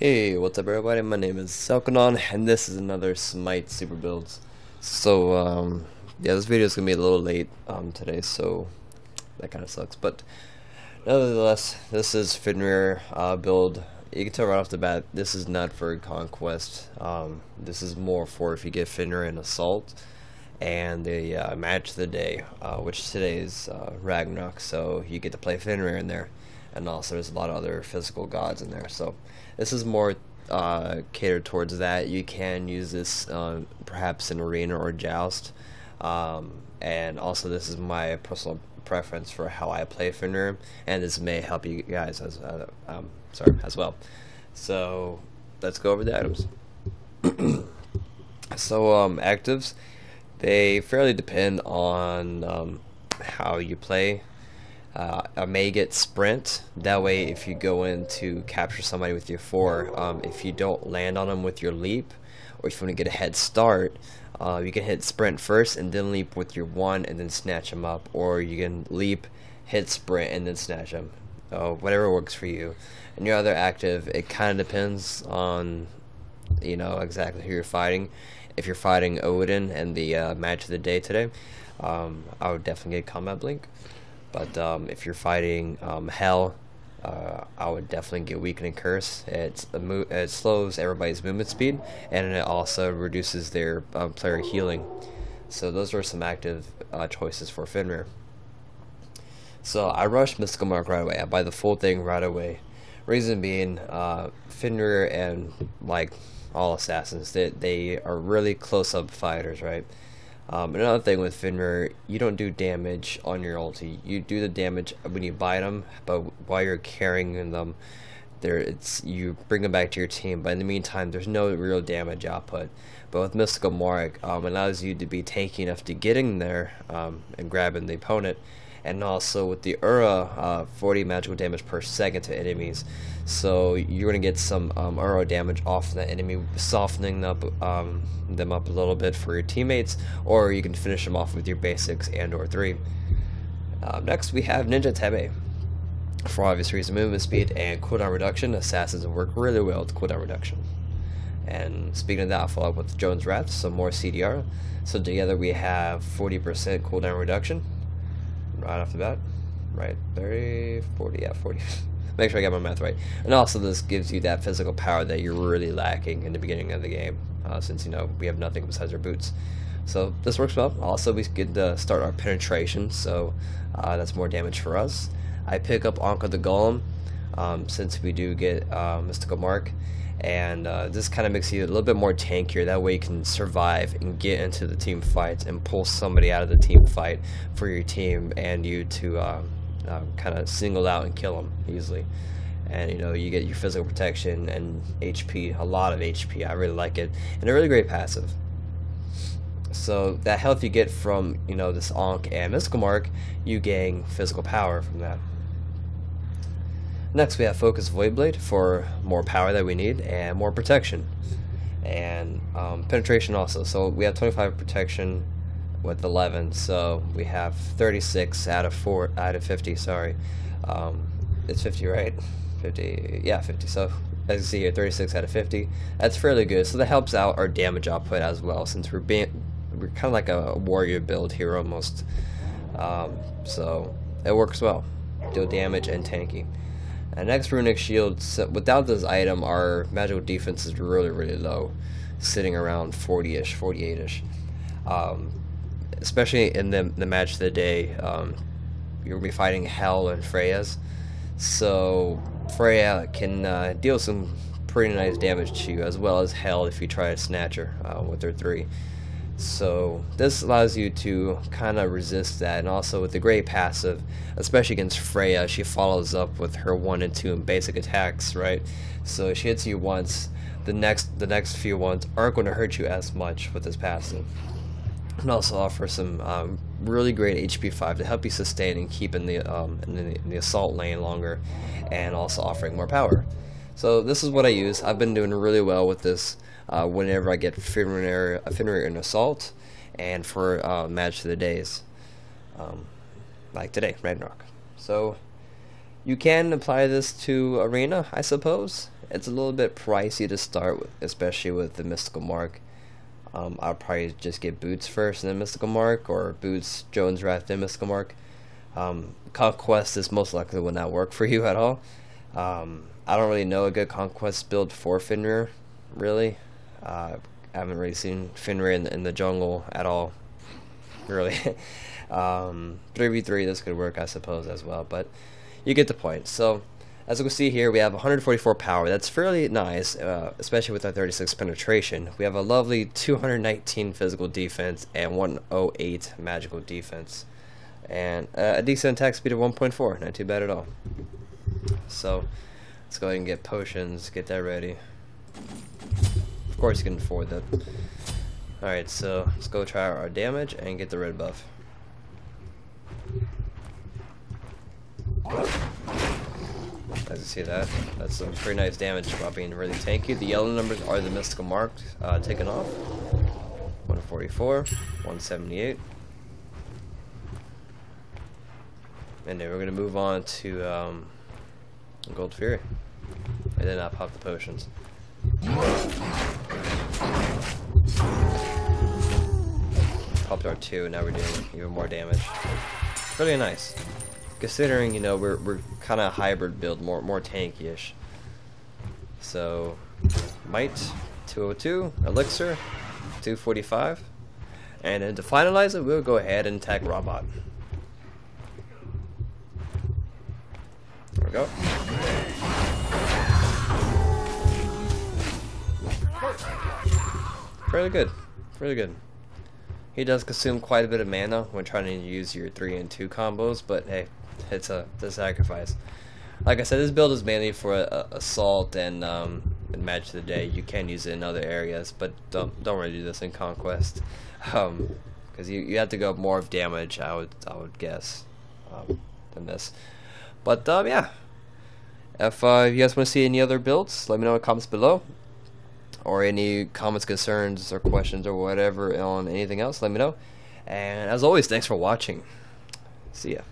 Hey, what's up everybody? My name is Zelkenon and this is another Smite super builds. Yeah, this video is gonna be a little late today, so that kind of sucks. But nevertheless, this is Fenrir build. You can tell right off the bat, this is not for conquest. This is more for if you get Fenrir in assault and the match of the day, which today is RAGNAROK. So you get to play Fenrir in there. And also there's a lot of other physical gods in there, so this is more catered towards that. You can use this perhaps in arena or joust, and also this is my personal preference for how I play Fenrir, and this may help you guys as well. So let's go over the items. Actives, they fairly depend on how you play. I may get sprint. That way, if you go in to capture somebody with your 4, if you don't land on them with your leap, or if you want to get a head start, you can hit sprint first and then leap with your 1 and then snatch them up, or you can leap, hit sprint, and then snatch them. Whatever works for you. And your other active, it kind of depends on exactly who you're fighting. If you're fighting Odin and the match of the day today, I would definitely get combat blink. But if you're fighting Hell, I would definitely get Weakening Curse. It slows everybody's movement speed, and it also reduces their player healing. So those are some active choices for Fenrir. So I rush Mystical Mark right away. I buy the full thing right away. Reason being, Fenrir and like all assassins, they are really close-up fighters, right? Another thing with Fenrir, you don't do damage on your ulti. You do the damage when you bite them, but while you're carrying them, you bring them back to your team. But in the meantime, there's no real damage output. But with Mystical Mark, it allows you to be tanky enough to get in there and grabbing the opponent. And also with the Ura, 40 magical damage per second to enemies. So you're going to get some Ura damage off the enemy, softening them up a little bit for your teammates, or you can finish them off with your basics and or 3. Next we have Ninja Tebe. For obvious reasons, movement speed and cooldown reduction. Assassins work really well with cooldown reduction. And speaking of that, I'll follow up with Jones Wrath, some more CDR. So together we have 40% cooldown reduction. Right off the bat, right, 30, 40, yeah, 40. Make sure I got my math right. And also this gives you that physical power that you're really lacking in the beginning of the game, since we have nothing besides our boots. So this works well. Also we get to start our penetration, so that's more damage for us. I pick up Anka the Golem, since we do get Mystical Mark, and this kind of makes you a little bit more tankier. That way you can survive and get into the team fights and pull somebody out of the team fight for your team, and you to kind of single out and kill them easily. And you get your physical protection and HP, a lot of HP. I really like it, and a really great passive. So that health you get from this Ankh and Mystical Mark, you gain physical power from that. Next we have Focus Voidblade for more power that we need and more protection, and penetration also. So we have 25 protection with 11, so we have 36 out of 50. Sorry, it's 50, right? 50, yeah, 50. So as you see here, 36 out of 50. That's fairly good. So that helps out our damage output as well, since we're kind of like a warrior build here almost. So it works well, deal damage and tanky. And next, Runic Shield. So without this item, our magical defense is really low, sitting around 40-ish, 48-ish. Especially in the match of the day, you're gonna be fighting Hell and Freya's. So Freya can deal some pretty nice damage to you, as well as Hell if you try to snatch her with her 3. So this allows you to kind of resist that, and also with the great passive, especially against Freya, she follows up with her 1 and 2 in basic attacks, right? So if she hits you once, the next few ones aren't going to hurt you as much with this passive. And also offer some really great HP 5 to help you sustain and keep in the assault lane longer, and also offering more power. So this is what I use. I've been doing really well with this whenever I get Fenrir in assault, and for match of the days, like today, RAGNAROK. So you can apply this to arena, I suppose, It's a little bit pricey to start with, especially with the Mystical Mark. I'll probably just get Boots first and then Mystical Mark, or Boots, Jones Wrath, then Mystical Mark. Conquest is most likely will not work for you at all. I don't really know a good Conquest build for Fenrir, really. I haven't really seen Fenrir in the jungle at all, really. 3v3, this could work, I suppose, as well, but you get the point. So, as you can see here, we have 144 power. That's fairly nice, especially with our 36 penetration. We have a lovely 219 physical defense and 108 magical defense. And a decent attack speed of 1.4, not too bad at all. So, let's go ahead and get potions, get that ready. Of course you can afford that. Alright, so let's go try our damage and get the red buff. As you see that's some pretty nice damage while being really tanky. The yellow numbers are the mystical marks taken off. 144, 178. And then we're going to move on to Gold Fury. And then I'll pop the potions. Popped our 2, now we're doing even more damage. Really nice. Considering, you know, we're kind of hybrid build, more tanky-ish. So, Might, 202, Elixir, 245. And then to finalize it, we'll go ahead and attack Robot. There we go. Really good. Really good. He does consume quite a bit of mana when trying to use your 3 and 2 combos, but hey, it's a sacrifice. Like I said, this build is mainly for assault and match of the day. You can use it in other areas, but don't really do this in Conquest, because you have to go more of damage. I would guess than this. But yeah, if you guys want to see any other builds, let me know in the comments below. Or any comments, concerns, or questions, or whatever on anything else, let me know. And as always, thanks for watching. See ya.